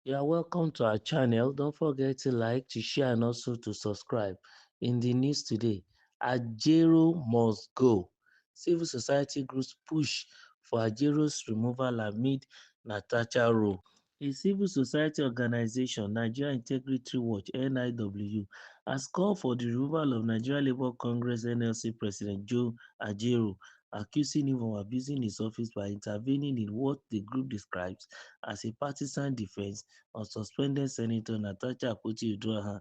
You are welcome to our channel. Don't forget to like, to share, and also to subscribe. In the news today, Ajero must go. Civil society groups push for Ajero's removal amid Natasha role. A civil society organization, Nigeria Integrity Watch (NIW), has called for the removal of Nigeria Labour Congress (NLC) President Joe Ajero, accusing him of abusing his office by intervening in what the group describes as a partisan defense of suspended Senator Natasha Akpabio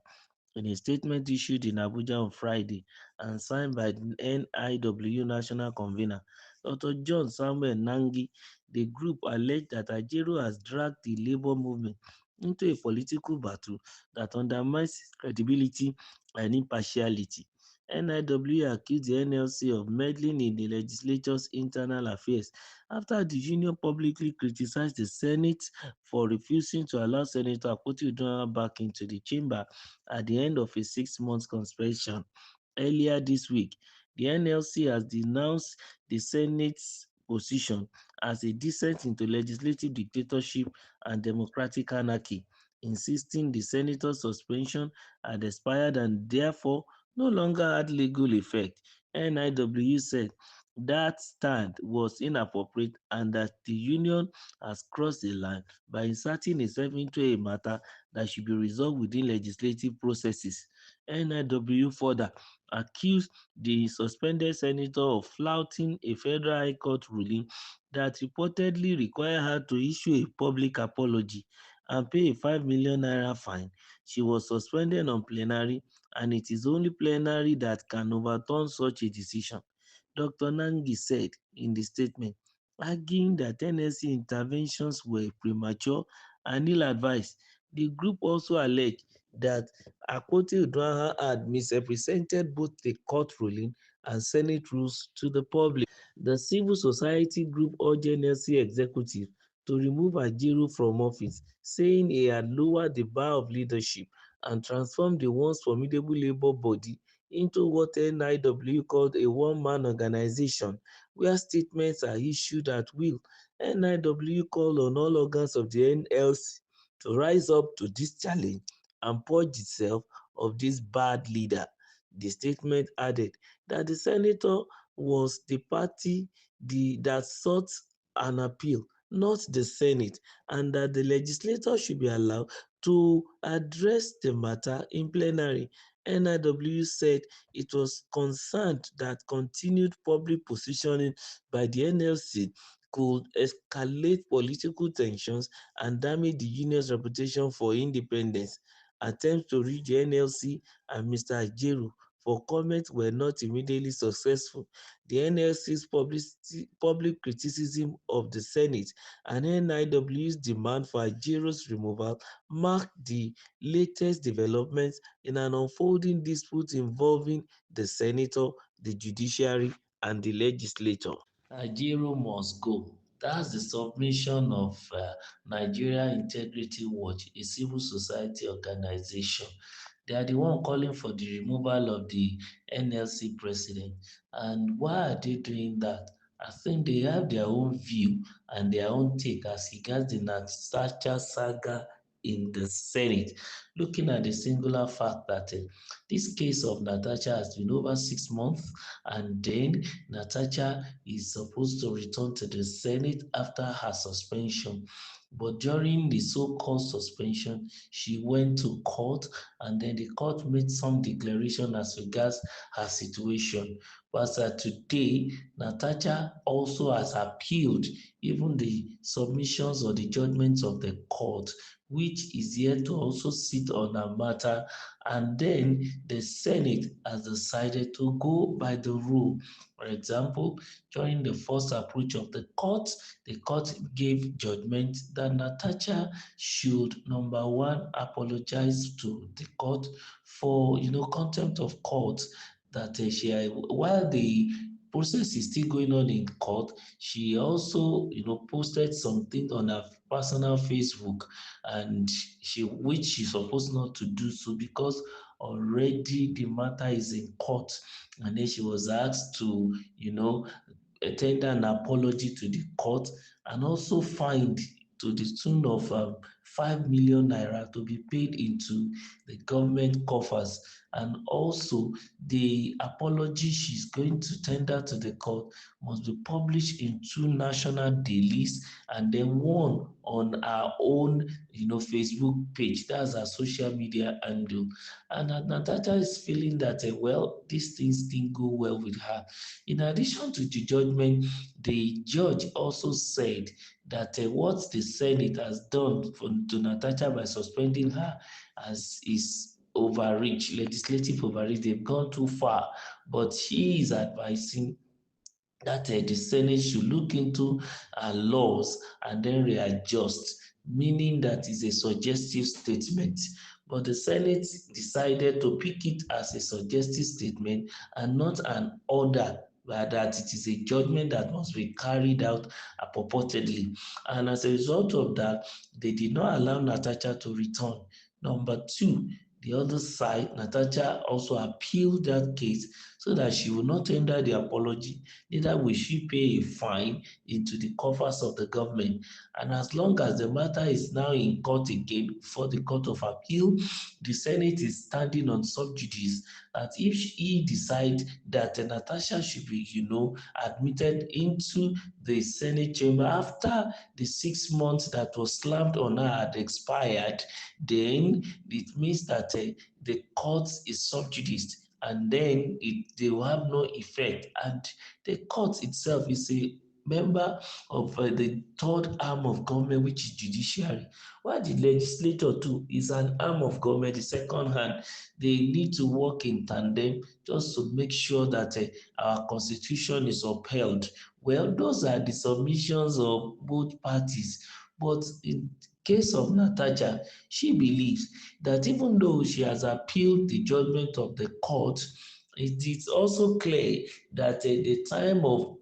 in a statement issued in Abuja on Friday and signed by the NIW national convener, Dr. John Samuel Nangi. The group alleged that Ajero has dragged the labour movement into a political battle that undermines its credibility and impartiality. NIW accused the NLC of meddling in the legislature's internal affairs after the union publicly criticized the Senate for refusing to allow Senator Akpoti-Uduaghan back into the chamber at the end of a 6-month suspension. Earlier this week, the NLC has denounced the Senate's position as a descent into legislative dictatorship and democratic anarchy, insisting the senator's suspension had expired and therefore no longer had legal effect. NIW said that stand was inappropriate and that the union has crossed the line by inserting itself into a matter that should be resolved within legislative processes. NIW further accused the suspended senator of flouting a federal high court ruling that reportedly required her to issue a public apology and pay a 5 million naira fine. She was suspended on plenary, and it is only plenary that can overturn such a decision, Dr. Nangi said in the statement, arguing that NSC interventions were premature and ill-advised. The group also alleged that Akpoti-Uduaghan had misrepresented both the court ruling and Senate rules to the public. The civil society group urged NLC executive to remove Ajero from office, saying he had lowered the bar of leadership and transformed the once formidable labour body into what NIW called a one-man organization, where statements are issued at will. NIW called on all organs of the NLC to rise up to this challenge and purge itself of this bad leader. The statement added that the senator was the party that sought an appeal, not the Senate, and that the legislature should be allowed to address the matter in plenary. NIW said it was concerned that continued public positioning by the NLC could escalate political tensions and damage the union's reputation for independence. Attempts to reach the NLC and Mr. Ajero for comment were not immediately successful. The NLC's public criticism of the Senate and NIW's demand for Ajero's removal marked the latest developments in an unfolding dispute involving the senator, the judiciary, and the legislature. Ajero must go. That's the submission of Nigeria Integrity Watch, a civil society organization. They are the one calling for the removal of the NLC president. And why are they doing that? I think they have their own view and their own take as regards the Natasha saga in the Senate. Looking at the singular fact that this case of Natasha has been over 6 months, and then Natasha is supposed to return to the Senate after her suspension. But during the so-called suspension, she went to court, and then the court made some declaration as regards her situation. But as of today, Natasha also has appealed even the submissions or the judgments of the court, which is yet to also sit on a matter. And then the Senate has decided to go by the rule. For example, during the first approach of the court gave judgment that Natasha should, number one, apologize to the court for, contempt of court, that while the process is still going on in court, she also, posted something on her personal Facebook, and which she's supposed not to do so because already the matter is in court. And then she was asked to, tender an apology to the court and also fined to the tune of 5 million naira to be paid into the government coffers. And also, the apology she's going to tender to the court must be published in two national dailies and then one on our own, Facebook page. That's our social media handle. And Natasha is feeling that, well, these things didn't go well with her. In addition to the judgment, the judge also said that what the Senate has done to Natasha by suspending her as is overreach, legislative overreach. They've gone too far, but he is advising that the Senate should look into laws and then readjust, meaning that is a suggestive statement. But the Senate decided to pick it as a suggestive statement and not an order, that it is a judgment that must be carried out purportedly. And as a result of that, they did not allow Natasha to return. Number two, the other side, Natasha also appealed that case so that she will not tender the apology, neither will she pay a fine into the coffers of the government. And as long as the matter is now in court again before the Court of Appeal, the Senate is standing on sub judice that if he decides that Natasha should be, admitted into the Senate chamber after the 6 months that was slammed on her had expired, then it means that the court is sub judice and then they will have no effect. And the court itself is a member of the third arm of government, which is judiciary. While the legislature too is an arm of government, the second hand, they need to work in tandem just to make sure that our constitution is upheld. Well, those are the submissions of both parties. But in case of Natasha, she believes that even though she has appealed the judgment of the court, it is also clear that the time of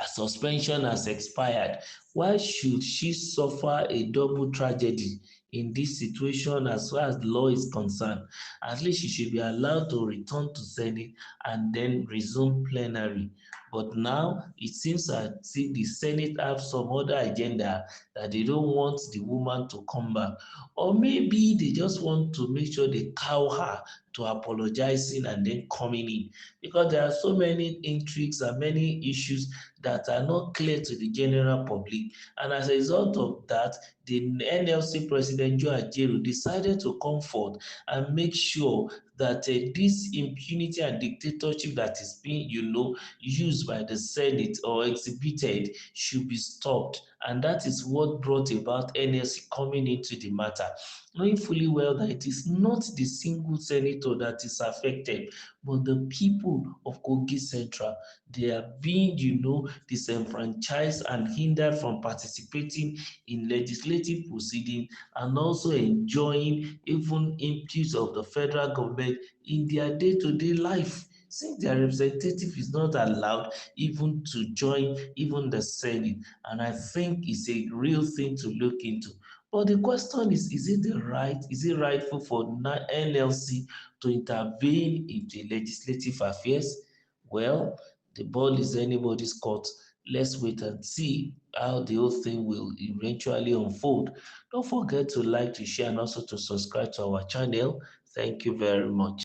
suspension has expired. Why should she suffer a double tragedy in this situation as far as the law is concerned? At least she should be allowed to return to Senate and then resume plenary. But now it seems as if the Senate have some other agenda that they don't want the woman to come back. Or maybe they just want to make sure they cow her to apologizing and then coming in. Because there are so many intrigues and many issues that are not clear to the general public. And as a result of that, the NLC President Joe Ajero decided to come forth and make sure that this impunity and dictatorship that is being, used by the Senate or exhibited should be stopped. And that is what brought about NLC coming into the matter, knowing fully well that it is not the single senator that is affected, but the people of Kogi Central. They are being, disenfranchised and hindered from participating in legislative proceedings and also enjoying even inputs of the federal government in their day-to-day life, since their representative is not allowed even to join even the Senate. And I think it's a real thing to look into. But the question is it rightful for NLC to intervene into legislative affairs? Well, the ball is anybody's court. Let's wait and see how the whole thing will eventually unfold. Don't forget to like, to share, and also to subscribe to our channel. Thank you very much.